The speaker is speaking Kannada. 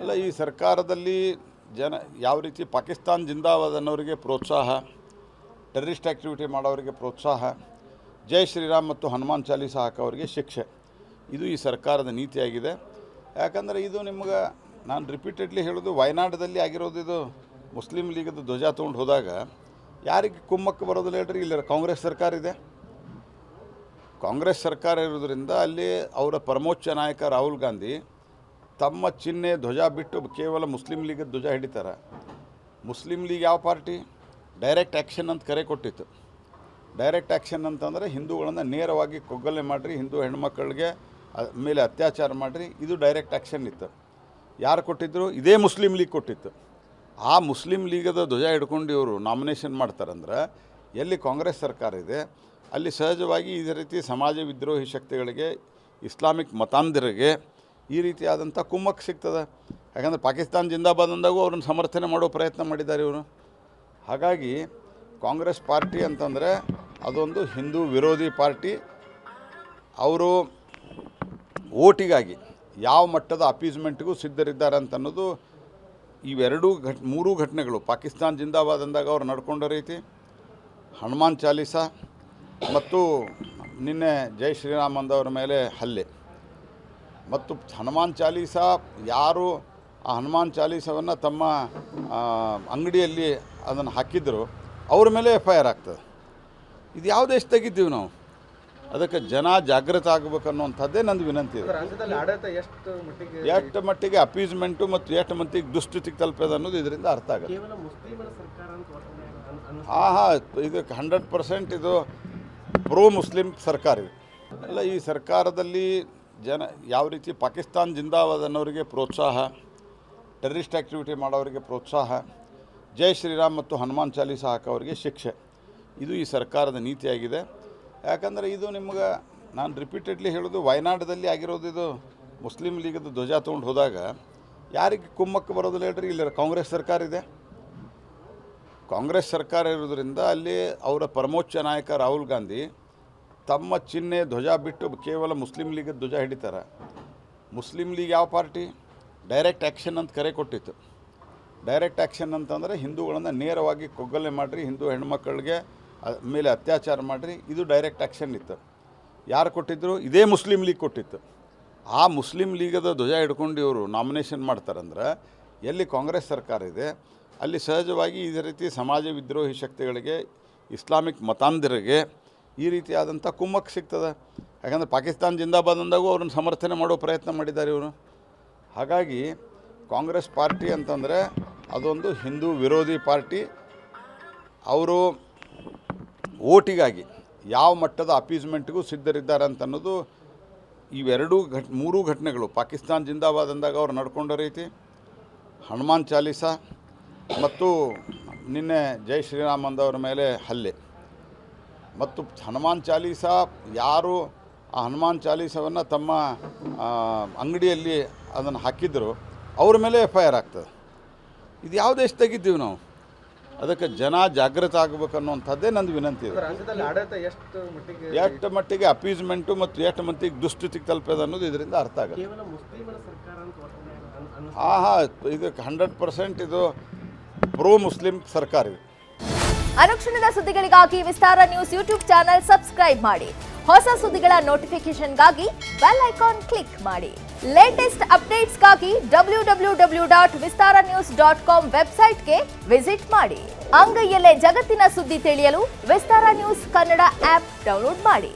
ಅಲ್ಲ, ಈ ಸರ್ಕಾರದಲ್ಲಿ ಯಾವ ರೀತಿ ಪಾಕಿಸ್ತಾನ ಜಿಂದಾಬಾದ್ ಅನ್ನೋರಿಗೆ ಪ್ರೋತ್ಸಾಹ, ಟೆರರಿಸ್ಟ್ ಆ್ಯಕ್ಟಿವಿಟಿ ಮಾಡೋರಿಗೆ ಪ್ರೋತ್ಸಾಹ, ಜೈ ಶ್ರೀರಾಮ್ ಮತ್ತು ಹನುಮಾನ್ ಚಾಲೀಸ ಹಾಕೋರಿಗೆ ಶಿಕ್ಷೆ, ಇದು ಈ ಸರ್ಕಾರದ ನೀತಿಯಾಗಿದೆ. ಯಾಕಂದರೆ ಇದು ನಿಮ್ಗೆ ನಾನು ರಿಪೀಟೆಡ್ಲಿ ಹೇಳೋದು, ವಯನಾಡದಲ್ಲಿ ಆಗಿರೋದು ಇದು ಮುಸ್ಲಿಂ ಲೀಗದ ಧ್ವಜ ತೊಗೊಂಡು ಹೋದಾಗ ಯಾರಿಗೆ ಕುಮ್ಮಕ್ಕೆ ಬರೋದಿಲ್ಲ ಹೇಳ್ರಿ. ಇಲ್ಲಿ ಕಾಂಗ್ರೆಸ್ ಸರ್ಕಾರ ಇದೆ. ಕಾಂಗ್ರೆಸ್ ಸರ್ಕಾರ ಇರೋದ್ರಿಂದ ಅಲ್ಲಿ ಅವರ ಪರಮೋಚ್ಚ ನಾಯಕ ರಾಹುಲ್ ಗಾಂಧಿ ತಮ್ಮ ಚಿಹ್ನೆ ಧ್ವಜ ಬಿಟ್ಟು ಕೇವಲ ಮುಸ್ಲಿಂ ಲೀಗದ ಧ್ವಜ ಹಿಡಿತಾರೆ. ಮುಸ್ಲಿಂ ಲೀಗ್ ಯಾವ ಪಾರ್ಟಿ ಡೈರೆಕ್ಟ್ ಆ್ಯಕ್ಷನ್ ಅಂತ ಕರೆ ಕೊಟ್ಟಿತ್ತು. ಡೈರೆಕ್ಟ್ ಆ್ಯಕ್ಷನ್ ಅಂತಂದರೆ ಹಿಂದೂಗಳನ್ನು ನೇರವಾಗಿ ಕೊಗ್ಗಲೆ ಮಾಡಿರಿ, ಹಿಂದೂ ಹೆಣ್ಮಕ್ಳಿಗೆ ಮೇಲೆ ಅತ್ಯಾಚಾರ ಮಾಡಿರಿ, ಇದು ಡೈರೆಕ್ಟ್ ಆ್ಯಕ್ಷನ್ ಇತ್ತು. ಯಾರು ಕೊಟ್ಟಿದ್ದರು? ಇದೇ ಮುಸ್ಲಿಂ ಲೀಗ್ ಕೊಟ್ಟಿತ್ತು. ಆ ಮುಸ್ಲಿಂ ಲೀಗದ ಧ್ವಜ ಹಿಡ್ಕೊಂಡು ಇವರು ನಾಮಿನೇಷನ್ ಮಾಡ್ತಾರಂದ್ರೆ ಎಲ್ಲಿ ಕಾಂಗ್ರೆಸ್ ಸರ್ಕಾರ ಇದೆ ಅಲ್ಲಿ ಸಹಜವಾಗಿ ಇದೇ ರೀತಿ ಸಮಾಜ ವಿದ್ರೋಹಿ ಶಕ್ತಿಗಳಿಗೆ, ಇಸ್ಲಾಮಿಕ್ ಮತಾಂಧರಿಗೆ ಈ ರೀತಿಯಾದಂಥ ಕುಮ್ಮಕ್ಕೆ ಸಿಗ್ತದೆ. ಯಾಕಂದರೆ ಪಾಕಿಸ್ತಾನ ಜಿಂದಾಬಾದ್ ಅಂದಾಗೂ ಅವ್ರನ್ನ ಸಮರ್ಥನೆ ಮಾಡೋ ಪ್ರಯತ್ನ ಮಾಡಿದ್ದಾರೆ ಇವರು. ಹಾಗಾಗಿ ಕಾಂಗ್ರೆಸ್ ಪಾರ್ಟಿ ಅಂತಂದರೆ ಅದೊಂದು ಹಿಂದೂ ವಿರೋಧಿ ಪಾರ್ಟಿ. ಅವರು ಓಟಿಗಾಗಿ ಯಾವ ಮಟ್ಟದ ಅಪೀಸ್ಮೆಂಟ್ಗೂ ಸಿದ್ಧರಿದ್ದಾರೆ ಅಂತ ಅನ್ನೋದು ಮೂರೂ ಘಟನೆಗಳು, ಪಾಕಿಸ್ತಾನ ಜಿಂದಾಬಾದ್ ಅಂದಾಗ ಅವ್ರು ನಡ್ಕೊಂಡ ರೀತಿ, ಹನುಮಾನ್ ಚಾಲೀಸ ಮತ್ತು ನಿನ್ನೆ ಜೈ ಶ್ರೀರಾಮ್ ಅಂದವ್ರ ಮೇಲೆ ಹಲ್ಲೆ, ಮತ್ತು ಹನುಮಾನ್ ಚಾಲೀಸ ಯಾರು ಆ ಹನುಮಾನ್ ಚಾಲೀಸವನ್ನು ತಮ್ಮ ಅಂಗಡಿಯಲ್ಲಿ ಅದನ್ನು ಹಾಕಿದ್ರು ಅವ್ರ ಮೇಲೆ FIR ಆಗ್ತದೆ. ಇದು ಯಾವ ದೇಶದಾಗಿದ್ದೀವಿ ನಾವು? ಅದಕ್ಕೆ ಜನ ಜಾಗೃತ ಆಗಬೇಕನ್ನುವಂಥದ್ದೇ ನಂದು ವಿನಂತಿ ಇದೆ. ಎಷ್ಟು ಮಟ್ಟಿಗೆ ಅಪೀಸ್ಮೆಂಟು ಮತ್ತು ಎಷ್ಟು ಮಟ್ಟಿಗೆ ದುಸ್ಥಿತಿಗೆ ತಲುಪೋದು ಅನ್ನೋದು ಇದರಿಂದ ಅರ್ಥ ಆಗುತ್ತೆ. ಇದಕ್ಕೆ 100% ಇದು ಪ್ರೋ ಮುಸ್ಲಿಂ ಸರ್ಕಾರ ಇದೆ. ಅಲ್ಲ, ಈ ಸರ್ಕಾರದಲ್ಲಿ ಯಾವ ರೀತಿ ಪಾಕಿಸ್ತಾನ ಜಿಂದಾಬಾದ್ ಅನ್ನೋರಿಗೆ ಪ್ರೋತ್ಸಾಹ, ಟೆರರಿಸ್ಟ್ ಆ್ಯಕ್ಟಿವಿಟಿ ಮಾಡೋರಿಗೆ ಪ್ರೋತ್ಸಾಹ, ಜೈ ಶ್ರೀರಾಮ್ ಮತ್ತು ಹನುಮಾನ್ ಚಾಲೀಸ ಹಾಕೋರಿಗೆ ಶಿಕ್ಷೆ, ಇದು ಈ ಸರ್ಕಾರದ ನೀತಿಯಾಗಿದೆ. ಯಾಕಂದರೆ ಇದು ನಿಮ್ಗೆ ನಾನು ರಿಪೀಟೆಡ್ಲಿ ಹೇಳೋದು, ವಯನಾಡದಲ್ಲಿ ಆಗಿರೋದು ಇದು ಮುಸ್ಲಿಂ ಲೀಗದ ಧ್ವಜ ತೊಗೊಂಡು ಹೋದಾಗ ಯಾರಿಗೆ ಕುಮ್ಮಕ್ಕೆ ಬರೋದಿಲ್ಲ ಹೇಳ್ರಿ. ಇಲ್ಲಿ ಕಾಂಗ್ರೆಸ್ ಸರ್ಕಾರ ಇದೆ. ಕಾಂಗ್ರೆಸ್ ಸರ್ಕಾರ ಇರೋದ್ರಿಂದ ಅಲ್ಲಿ ಅವರ ಪರಮೋಚ್ಚ ನಾಯಕ ರಾಹುಲ್ ಗಾಂಧಿ ತಮ್ಮ ಚಿಹ್ನೆ ಧ್ವಜ ಬಿಟ್ಟು ಕೇವಲ ಮುಸ್ಲಿಂ ಲೀಗದ ಧ್ವಜ ಹಿಡಿತಾರೆ. ಮುಸ್ಲಿಂ ಲೀಗ್ ಯಾವ ಪಾರ್ಟಿ ಡೈರೆಕ್ಟ್ ಆ್ಯಕ್ಷನ್ ಅಂತ ಕರೆ ಕೊಟ್ಟಿತ್ತು. ಡೈರೆಕ್ಟ್ ಆ್ಯಕ್ಷನ್ ಅಂತಂದರೆ ಹಿಂದೂಗಳನ್ನು ನೇರವಾಗಿ ಕೊಗ್ಗಲೆ ಮಾಡಿರಿ, ಹಿಂದೂ ಹೆಣ್ಮಕ್ಳಿಗೆ ಮೇಲೆ ಅತ್ಯಾಚಾರ ಮಾಡಿರಿ, ಇದು ಡೈರೆಕ್ಟ್ ಆ್ಯಕ್ಷನ್ ಇತ್ತು. ಯಾರು ಕೊಟ್ಟಿದ್ದರು? ಇದೇ ಮುಸ್ಲಿಂ ಲೀಗ್ ಕೊಟ್ಟಿತ್ತು. ಆ ಮುಸ್ಲಿಂ ಲೀಗದ ಧ್ವಜ ಹಿಡ್ಕೊಂಡು ಇವರು ನಾಮಿನೇಷನ್ ಮಾಡ್ತಾರಂದ್ರೆ ಎಲ್ಲಿ ಕಾಂಗ್ರೆಸ್ ಸರ್ಕಾರ ಇದೆ ಅಲ್ಲಿ ಸಹಜವಾಗಿ ಇದೇ ರೀತಿ ಸಮಾಜ ವಿದ್ರೋಹಿ ಶಕ್ತಿಗಳಿಗೆ, ಇಸ್ಲಾಮಿಕ್ ಮತಾಂಧರಿಗೆ ಈ ರೀತಿಯಾದಂಥ ಕುಮ್ಮಕ್ಕೆ ಸಿಗ್ತದೆ. ಯಾಕಂದರೆ ಪಾಕಿಸ್ತಾನ ಜಿಂದಾಬಾದ್ ಅಂದಾಗೂ ಅವ್ರನ್ನ ಸಮರ್ಥನೆ ಮಾಡೋ ಪ್ರಯತ್ನ ಮಾಡಿದ್ದಾರೆ ಇವರು. ಹಾಗಾಗಿ ಕಾಂಗ್ರೆಸ್ ಪಾರ್ಟಿ ಅಂತಂದರೆ ಅದೊಂದು ಹಿಂದೂ ವಿರೋಧಿ ಪಾರ್ಟಿ. ಅವರು ಓಟಿಗಾಗಿ ಯಾವ ಮಟ್ಟದ ಅಪೀಸ್ಮೆಂಟ್ಗೂ ಸಿದ್ಧರಿದ್ದಾರೆ ಅಂತ ಅನ್ನೋದು ಮೂರೂ ಘಟನೆಗಳು, ಪಾಕಿಸ್ತಾನ ಜಿಂದಾಬಾದ್ ಅಂದಾಗ ಅವ್ರು ನಡ್ಕೊಂಡ ರೀತಿ, ಹನುಮಾನ್ ಚಾಲೀಸ ಮತ್ತು ನಿನ್ನೆ ಜೈ ಶ್ರೀರಾಮ್ ಅಂದವ್ರ ಮೇಲೆ ಹಲ್ಲೆ, ಮತ್ತು ಹನುಮಾನ್ ಚಾಲೀಸ ಯಾರು ಆ ಹನುಮಾನ್ ಚಾಲೀಸವನ್ನು ತಮ್ಮ ಅಂಗಡಿಯಲ್ಲಿ ಅದನ್ನು ಹಾಕಿದ್ರು ಅವ್ರ ಮೇಲೆ FIR ಆಗ್ತದೆ. ಇದು ಯಾವ ದೇಶದಾಗಿದ್ದೀವಿ ನಾವು? ಅದಕ್ಕೆ ಜನ ಜಾಗೃತ ಆಗಬೇಕನ್ನುವಂಥದ್ದೇ ನಂದು ವಿನಂತಿ ಇದೆ. ಎಷ್ಟು ಮಟ್ಟಿಗೆ ಅಪೀಸ್ಮೆಂಟು ಮತ್ತು ಎಷ್ಟು ಮಟ್ಟಿಗೆ ದುಸ್ಥಿತಿಗೆ ತಲುಪೋದು ಅನ್ನೋದು ಇದರಿಂದ ಅರ್ಥ ಆಗುತ್ತೆ. ಇದಕ್ಕೆ 100% ಇದು ಪ್ರೋ ಮುಸ್ಲಿಂ ಸರ್ಕಾರ ಇದೆ. ಅನುಕ್ಷಣದ ಸುದ್ದಿಗಳಿಗಾಗಿ ವಿಸ್ತಾರ ನ್ಯೂಸ್ ಯೂಟ್ಯೂಬ್ ಚಾನೆಲ್ ಸಬ್ಸ್ಕ್ರೈಬ್ ಮಾಡಿ. ಹೊಸ ಸುದ್ದಿಗಳ ನೋಟಿಫಿಕೇಶನ್ಗಾಗಿ ಬೆಲ್ ಐಕಾನ್ ಕ್ಲಿಕ್ ಮಾಡಿ. ಲೇಟೆಸ್ಟ್ ಅಪ್ಡೇಟ್ಸ್ಗಾಗಿ www.vistaranews.com ವೆಬ್ಸೈಟ್ಗೆ ವಿಸಿಟ್ ಮಾಡಿ. ಅಂಗೈಯಲ್ಲೇ ಜಗತ್ತಿನ ಸುದ್ದಿ ತಿಳಿಯಲು ವಿಸ್ತಾರ ನ್ಯೂಸ್ ಕನ್ನಡ ಆಪ್ ಡೌನ್ಲೋಡ್ ಮಾಡಿ.